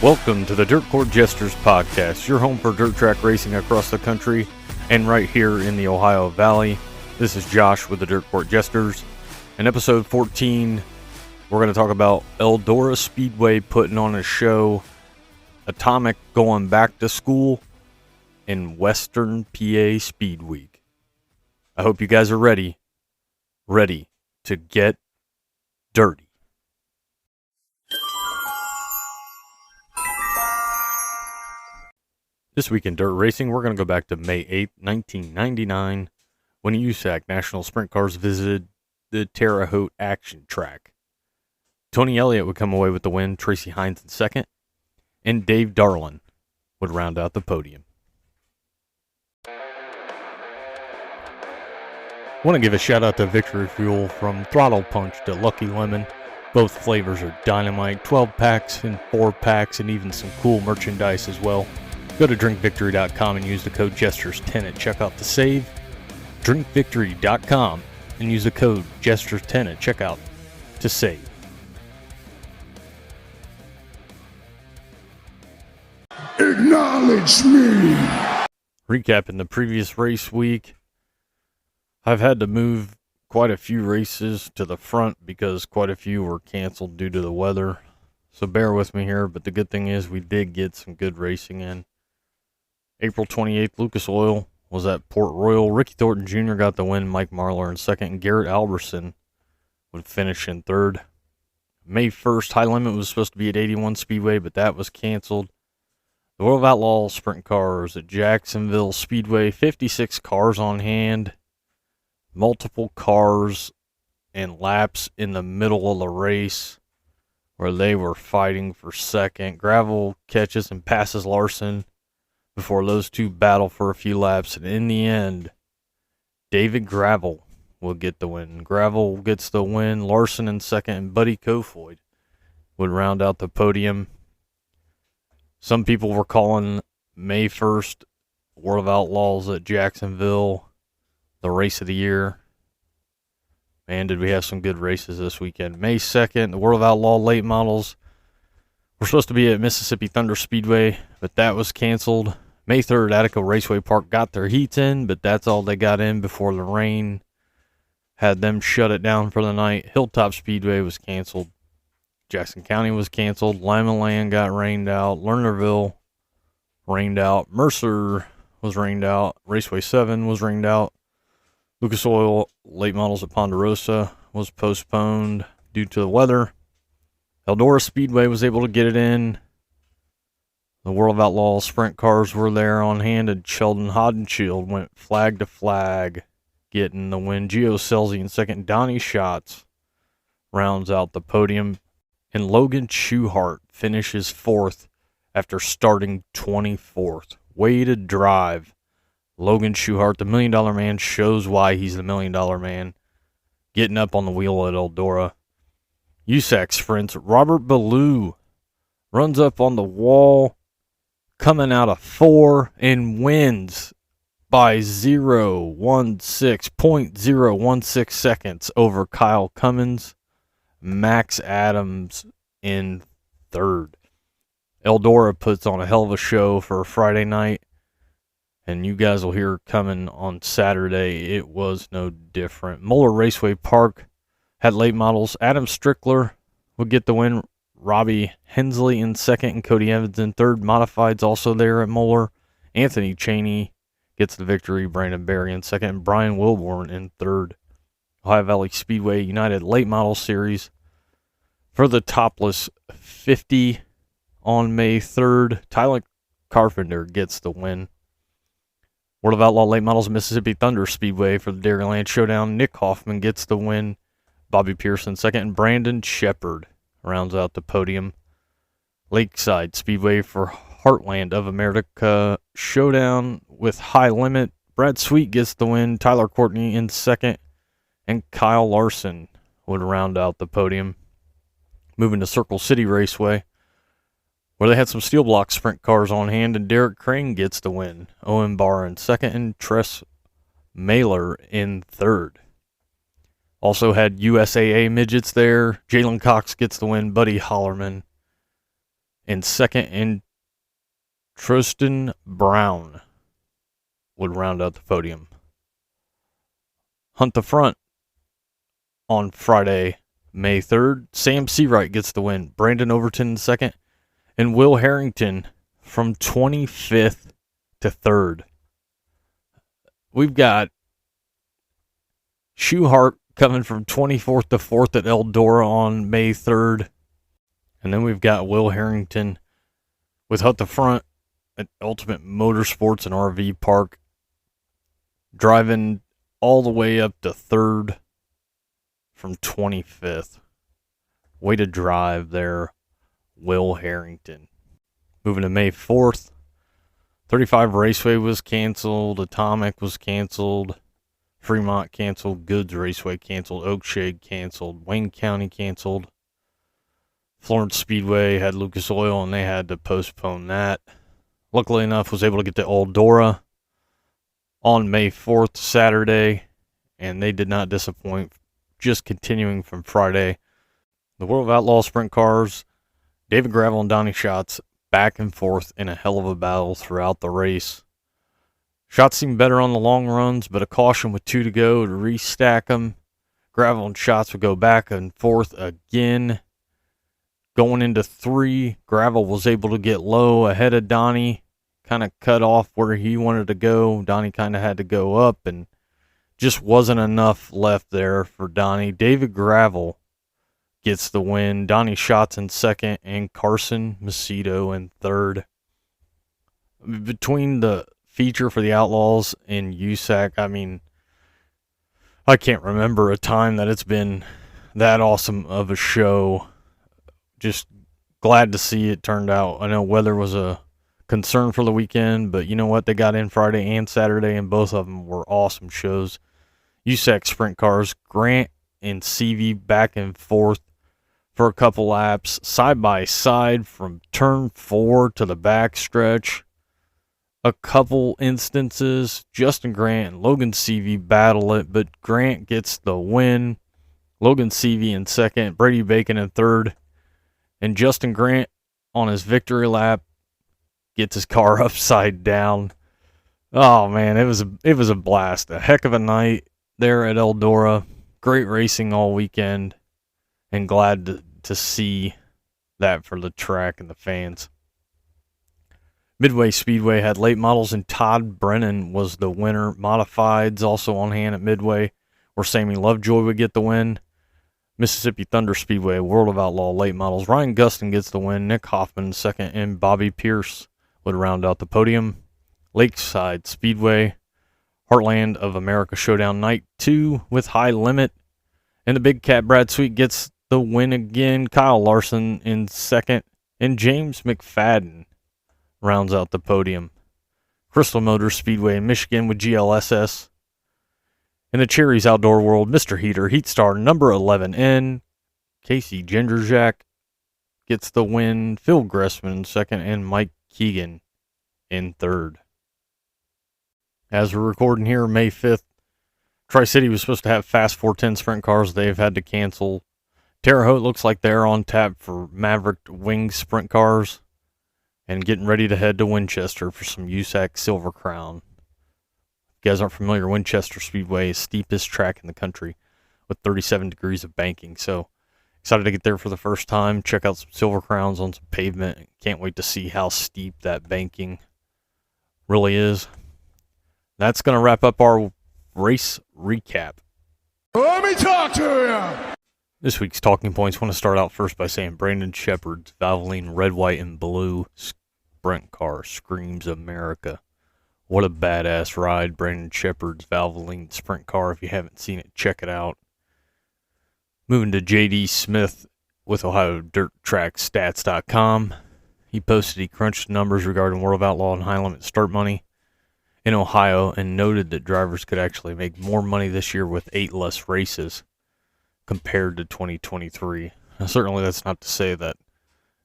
Welcome to the Dirt Court Jesters podcast, your home for dirt track racing across the country and right here in the Ohio Valley. This is Josh with the Dirt Court Jesters. In episode 14, we're going to talk about Eldora Speedway putting on a show, Atomic going back to school, and Western PA Speedweek. I hope you guys are ready to get dirty. This week in dirt racing, we're going to go back to May 8th, 1999, when USAC National Sprint Cars visited the Terre Haute Action Track. Tony Elliott would come away with the win, Tracy Hines in second, and Dave Darlin would round out the podium. I want to give a shout out to Victory Fuel, from Throttle Punch to Lucky Lemon. Both flavors are dynamite, 12 packs and 4 packs, and even some cool merchandise as well. Go to drinkvictory.com and use the code Gestures10 at checkout to save. Drinkvictory.com and use the code Gestures10 at checkout to save. Acknowledge me! Recapping the previous race week, I've had to move quite a few races to the front because quite a few were canceled due to the weather. So bear with me here, but the good thing is we did get some good racing in. April 28th, Lucas Oil was at Port Royal. Ricky Thornton Jr. got the win, Mike Marlar in second, and Garrett Alberson would finish in third. May 1st, High Limit was supposed to be at 81 Speedway, but that was canceled. The World of Outlaws Sprint Cars at Jacksonville Speedway, 56 cars on hand, multiple cars and laps in the middle of the race where they were fighting for second. Gravel catches and passes Larson before those two battle for a few laps, and in the end, David Gravel will get the win. Gravel gets the win, Larson in second, and Buddy Kofoid would round out the podium. Some people were calling May 1st, World of Outlaws at Jacksonville, the race of the year. Man, did we have some good races this weekend. May 2nd, the World of Outlaw late models were supposed to be at Mississippi Thunder Speedway, but that was canceled. May 3rd, Attica Raceway Park got their heats in, but that's all they got in before the rain had them shut it down for the night. Hilltop Speedway was canceled. Jackson County was canceled. Lima Land got rained out. Lernerville rained out. Mercer was rained out. Raceway 7 was rained out. Lucas Oil late models at Ponderosa was postponed due to the weather. Eldora Speedway was able to get it in. The World of Outlaws Sprint Cars were there on hand, and Sheldon Hodenshield went flag to flag, getting the win. Gio Scelzi in second. Donnie Schatz rounds out the podium, and Logan Schuchart finishes fourth after starting 24th. Way to drive. Logan Schuchart, the $1 Million Man, shows why he's the $1 Million Man, getting up on the wheel at Eldora. USAC sprints, Robert Ballou runs up on the wall, coming out of 4, and wins by 0.016 seconds over Kyle Cummins. Max Adams in third. Eldora puts on a hell of a show for a Friday night, and you guys will hear coming on Saturday. It was no different. Moeller Raceway Park had late models. Adam Strickler would get the win. Robbie Hensley in second and Cody Evans in third. Modifieds also there at Moeller. Anthony Chaney gets the victory. Brandon Berry in second. And Brian Wilborn in third. Ohio Valley Speedway United Late Model Series for the topless 50 on May 3rd. Tyler Carpenter gets the win. World of Outlaw Late Models Mississippi Thunder Speedway for the Dairyland Showdown. Nick Hoffman gets the win. Bobby Pearson second, and Brandon Shepard rounds out the podium. Lakeside Speedway for Heartland of America Showdown with High Limit. Brad Sweet gets the win. Tyler Courtney in second, and Kyle Larson would round out the podium. Moving to Circle City Raceway, where they had some steel block sprint cars on hand, and Derek Crane gets the win. Owen Barr in second, and Tress Mailer in third. Also had USAA midgets there. Jalen Cox gets the win. Buddy Hollerman In second, and Tristan Brown would round out the podium. Hunt the front on Friday, May 3rd. Sam Seawright gets the win. Brandon Overton in second. And Will Harrington from 25th to 3rd. We've got Schuhart coming from 24th to 4th at Eldora on May 3rd. And then we've got Will Harrington with Hunt the Front at Ultimate Motorsports and RV Park, driving all the way up to 3rd from 25th. Way to drive there, Will Harrington. Moving to May 4th, 35 Raceway was canceled, Atomic was canceled, Fremont canceled, Goods Raceway canceled, Oakshade canceled, Wayne County canceled, Florence Speedway had Lucas Oil and they had to postpone that. Luckily enough, was able to get to Eldora on May 4th, Saturday, and they did not disappoint, just continuing from Friday. The World of Outlaw Sprint Cars, David Gravel and Donnie Schatz back and forth in a hell of a battle throughout the race. Schatz seemed better on the long runs, but a caution with 2 to go to restack them. Gravel and Schatz would go back and forth again. Going into 3, Gravel was able to get low ahead of Donnie, kind of cut off where he wanted to go. Donnie kind of had to go up, and just wasn't enough left there for Donnie. David Gravel gets the win. Donnie Schatz in second, and Carson Macedo in third. Between the feature for the Outlaws and USAC, I mean, I can't remember a time that it's been that awesome of a show. Just glad to see it turned out. I know weather was a concern for the weekend, but you know what? They got in Friday and Saturday, and both of them were awesome shows. USAC Sprint Cars, Grant and CV back and forth for a couple laps, side by side from turn 4 to the backstretch. A couple instances, Justin Grant and Logan CV battle it, but Grant gets the win. Logan CV in second, Brady Bacon in third, and Justin Grant on his victory lap gets his car upside down. Oh man, it was a blast. A heck of a night there at Eldora. Great racing all weekend, and glad to see that for the track and the fans. Midway Speedway had late models, and Todd Brennan was the winner. Modifieds also on hand at Midway, where Sammy Lovejoy would get the win. Mississippi Thunder Speedway, World of Outlaw late models, Ryan Gustin gets the win. Nick Hoffman second, and Bobby Pierce would round out the podium. Lakeside Speedway, Heartland of America Showdown Night 2 with High Limit, and the Big Cat Brad Sweet gets the win again. Kyle Larson in second, and James McFadden rounds out the podium. Crystal Motor Speedway in Michigan with GLSS. In the Cherries Outdoor World, Mr. Heater, Heat Star number 11N, Casey Gingerjack gets the win. Phil Gressman in second, and Mike Keegan in third. As we're recording here, May 5th, Tri-City was supposed to have Fast 410 sprint cars. They've had to cancel. Terre Haute looks like they're on tap for Maverick Wing sprint cars, and getting ready to head to Winchester for some USAC Silver Crown. If you guys aren't familiar, Winchester Speedway is steepest track in the country with 37 degrees of banking. So excited to get there for the first time. Check out some Silver Crowns on some pavement. Can't wait to see how steep that banking really is. That's going to wrap up our race recap. Let me talk to you. This week's talking points. Want to start out first by saying Brandon Shepard's Valvoline Red, White, and Blue sprint car screams America. What a badass ride, Brandon Shepard's Valvoline sprint car. If you haven't seen it, check it out. Moving to J.D. Smith with OhioDirtTrackStats.com. He posted he crunched numbers regarding World of Outlaw and high limit start money in Ohio, and noted that drivers could actually make more money this year with 8 less races compared to 2023. Now, certainly that's not to say that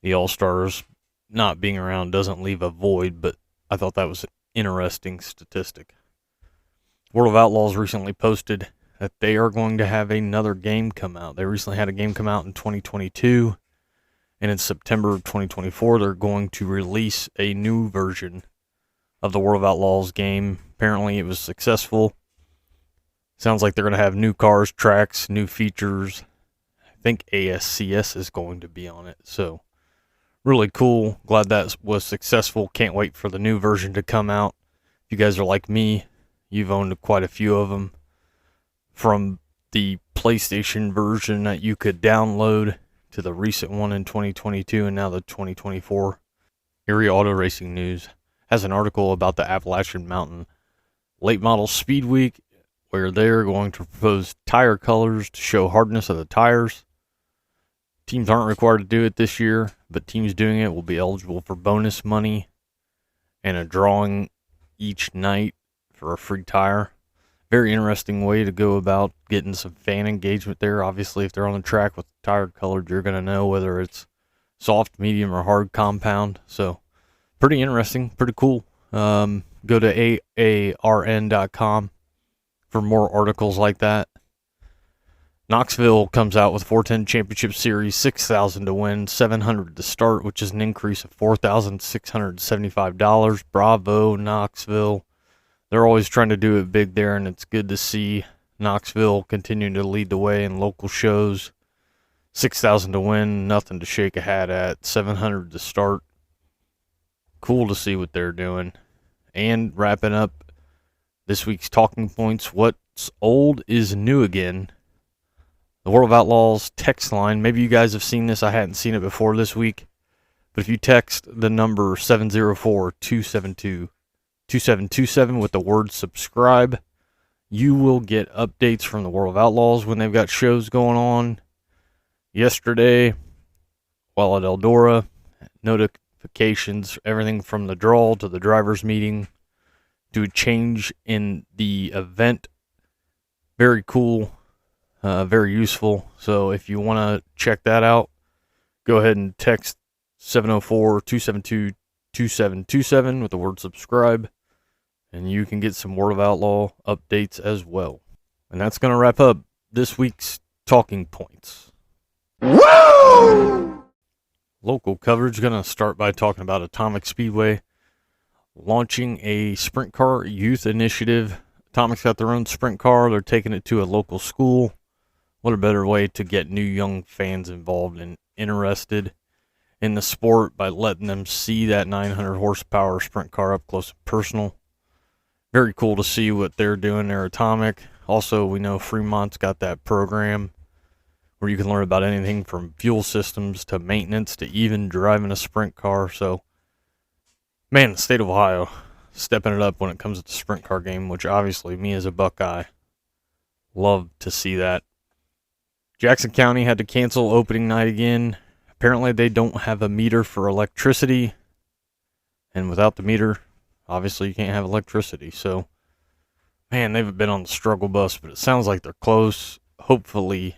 the All-Stars not being around doesn't leave a void, but I thought that was an interesting statistic. World of Outlaws recently posted that they are going to have another game come out. They recently had a game come out in 2022, And in September of 2024, they're going to release a new version of the World of Outlaws game. Apparently, it was successful. Sounds like they're going to have new cars, tracks, new features. I think ASCS is going to be on it. So, really cool. Glad that was successful. Can't wait for the new version to come out. If you guys are like me, you've owned quite a few of them. From the PlayStation version that you could download to the recent one in 2022 and now the 2024. Area Auto Racing News has an article about the Appalachian Mountain Late Model Speedweek, where they're going to propose tire colors to show hardness of the tires. Teams aren't required to do it this year, but teams doing it will be eligible for bonus money and a drawing each night for a free tire. Very interesting way to go about getting some fan engagement there. Obviously, if they're on the track with the tire colored, you're going to know whether it's soft, medium, or hard compound. So, pretty interesting, pretty cool. Go to aarn.com for more articles like that. Knoxville comes out with 410 Championship Series, $6,000 to win, $700 to start, which is an increase of $4,675. Bravo, Knoxville. They're always trying to do it big there, and it's good to see Knoxville continuing to lead the way in local shows. $6,000 to win, nothing to shake a hat at. $700 to start. Cool to see what they're doing. And wrapping up this week's talking points, what's old is new again. The World of Outlaws text line. Maybe you guys have seen this. I hadn't seen it before this week. But if you text the number 704-272-2727 with the word subscribe, you will get updates from the World of Outlaws when they've got shows going on. Yesterday, while at Eldora, notifications, everything from the draw to the driver's meeting to a change in the event. Very cool, very useful. So if you want to check that out, go ahead and text 704-272-2727 with the word subscribe, and you can get some World of Outlaw updates as well. And that's going to wrap up this week's talking points. Woo! Local coverage, going to start by talking about Atomic Speedway launching a sprint car youth initiative. Atomic's got their own sprint car. They're taking it to a local school. What a better way to get new young fans involved and interested in the sport by letting them see that 900 horsepower sprint car up close and personal. Very cool to see what they're doing there, Atomic. Also, we know Fremont's got that program where you can learn about anything from fuel systems to maintenance to even driving a sprint car. So, man, the state of Ohio stepping it up when it comes to the sprint car game, which obviously me as a Buckeye love to see that. Jackson County had to cancel opening night again. Apparently they don't have a meter for electricity, and without the meter, obviously you can't have electricity. So, man, they've been on the struggle bus, but it sounds like they're close. Hopefully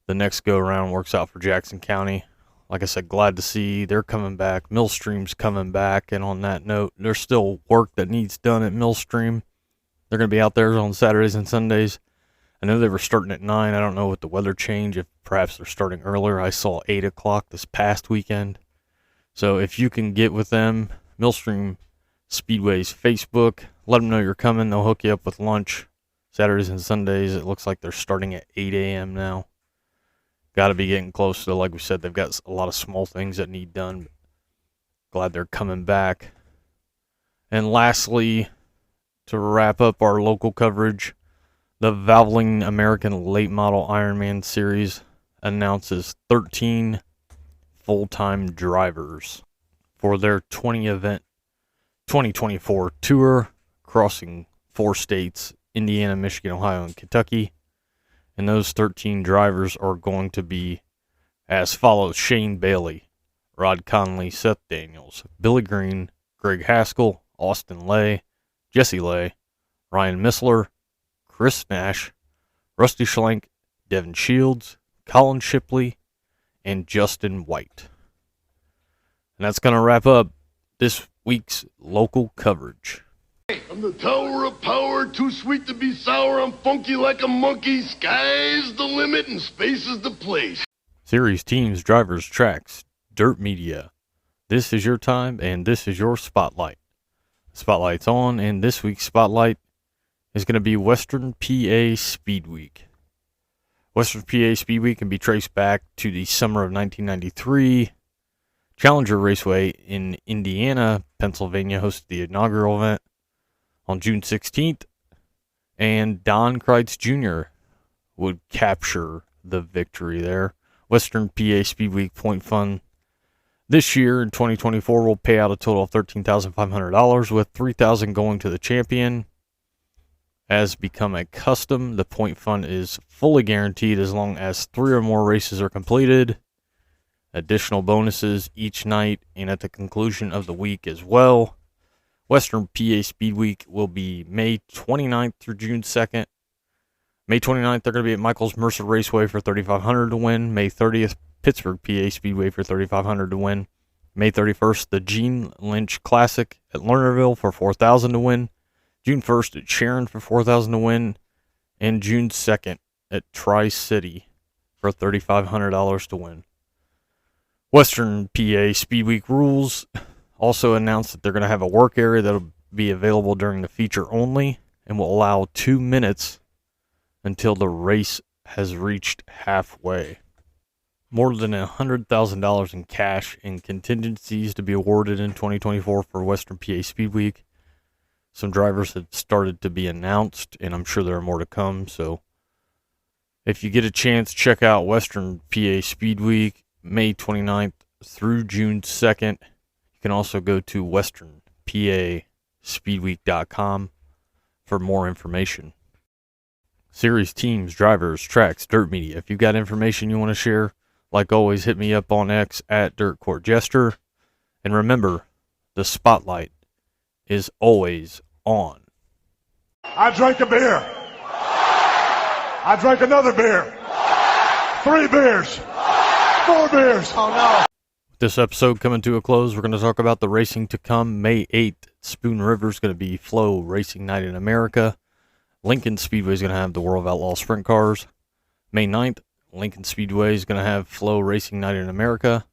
the next go-around works out for Jackson County. Like I said, glad to see they're coming back. Millstream's coming back, and on that note, there's still work that needs done at Millstream. They're going to be out there on Saturdays and Sundays. I know they were starting at 9. I don't know with the weather change if perhaps they're starting earlier. I saw 8 o'clock this past weekend. So if you can get with them, Millstream Speedway's Facebook, let them know you're coming. They'll hook you up with lunch Saturdays and Sundays. It looks like they're starting at 8 a.m. now. Got to be getting close to, like we said, they've got a lot of small things that need done. Glad they're coming back. And lastly, to wrap up our local coverage, the Valvoline American Late Model Ironman Series announces 13 full-time drivers for their 2024 tour, crossing 4 states, Indiana, Michigan, Ohio, and Kentucky. And those 13 drivers are going to be as follows: Shane Bailey, Rod Conley, Seth Daniels, Billy Green, Greg Haskell, Austin Lay, Jesse Lay, Ryan Missler, Chris Nash, Rusty Schlenk, Devin Shields, Colin Shipley, and Justin White. And that's going to wrap up this week's local coverage. I'm the tower of power, too sweet to be sour. I'm funky like a monkey. Sky's the limit and space is the place. Series, teams, drivers, tracks, Dirt Media. This is your time, and this is your spotlight. Spotlight's on, and this week's spotlight is going to be Western PA Speedweek. Western PA Speedweek can be traced back to the summer of 1993. Challenger Raceway in Indiana, Pennsylvania hosted the inaugural event on June 16th, and Don Kreitz Jr. would capture the victory there. Western PA Speedweek Point Fund this year in 2024 will pay out a total of $13,500, with $3,000 going to the champion. As become a custom, the point fund is fully guaranteed as long as 3 or more races are completed. Additional bonuses each night and at the conclusion of the week as well. Western PA Speedweek will be May 29th through June 2nd. May 29th, they're going to be at Michaels Mercer Raceway for $3,500 to win. May 30th, Pittsburgh PA Speedway for $3,500 to win. May 31st, the Gene Lynch Classic at Lernerville for $4,000 to win. June 1st at Sharon for $4,000 to win. And June 2nd at Tri-City for $3,500 to win. Western PA Speedweek rules also announced that they're going to have a work area that will be available during the feature only and will allow 2 minutes until the race has reached halfway. More than $100,000 in cash and contingencies to be awarded in 2024 for Western PA Speedweek. Some drivers have started to be announced, and I'm sure there are more to come. So if you get a chance, check out Western PA Speedweek, May 29th through June 2nd. You can also go to westernpaspeedweek.com for more information. Series, teams, drivers, tracks, Dirt Media. If you've got information you want to share, like always, hit me up on X at DirtCourtJester. And remember, the spotlight is always on. I drank a beer. I drank another beer. 3 beers. 4 beers. Oh no. This episode coming to a close, we're going to talk about the racing to come. May 8th, Spoon River is going to be Flow Racing Night in America. Lincoln Speedway is going to have the World of Outlaw Sprint Cars. May 9th, Lincoln Speedway is going to have Flow Racing Night in America.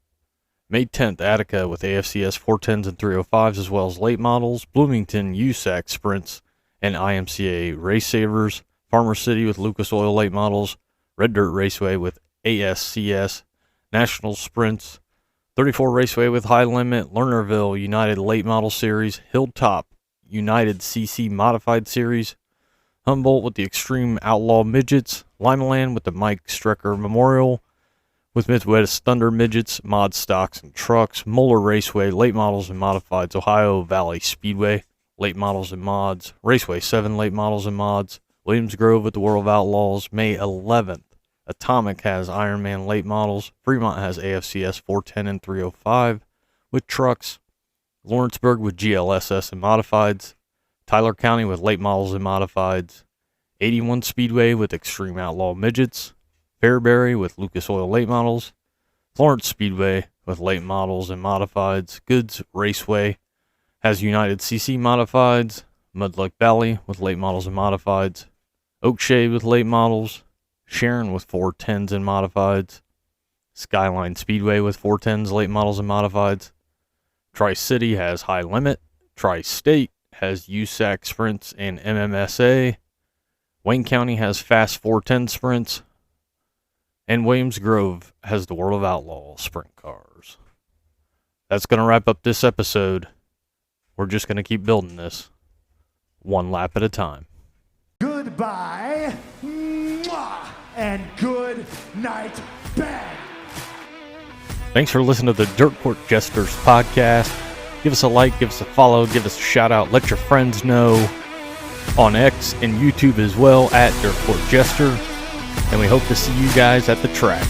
May 10th, Attica with AFCS 410s and 305s as well as late models. Bloomington, USAC Sprints and IMCA Race Savers. Farmer City with Lucas Oil late models. Red Dirt Raceway with ASCS National Sprints. 34 Raceway with High Limit. Lernerville United Late Model Series. Hilltop United CC Modified Series. Humboldt with the Extreme Outlaw Midgets. Limaland with the Mike Strecker Memorial with Midwest Thunder Midgets, Mod Stocks and Trucks. Moeller Raceway, Late Models and Modifieds. Ohio Valley Speedway, Late Models and Mods. Raceway 7 Late Models and Mods. Williams Grove with the World of Outlaws. May 11th, Atomic has Ironman Late Models. Fremont has AFCS 410 and 305 with trucks. Lawrenceburg with GLSS and Modifieds. Tyler County with Late Models and Modifieds. 81 Speedway with Extreme Outlaw Midgets. Fairbury with Lucas Oil Late Models. Florence Speedway with Late Models and Modifieds. Goods Raceway has United CC Modifieds. Mudlick Valley with Late Models and Modifieds. Oakshade with Late Models. Sharon with 410s and Modifieds. Skyline Speedway with 410s, Late Models and Modifieds. Tri-City has High Limit. Tri-State has USAC Sprints and MMSA. Wayne County has Fast 410 Sprints. And Williams Grove has the World of Outlaw Sprint Cars. That's going to wrap up this episode. We're just going to keep building this one lap at a time. Goodbye. Mwah, and good night, bang. Thanks for listening to the Dirt Court Jesters podcast. Give us a like, give us a follow, give us a shout out. Let your friends know on X and YouTube as well at Dirt Court Jester. And we hope to see you guys at the track.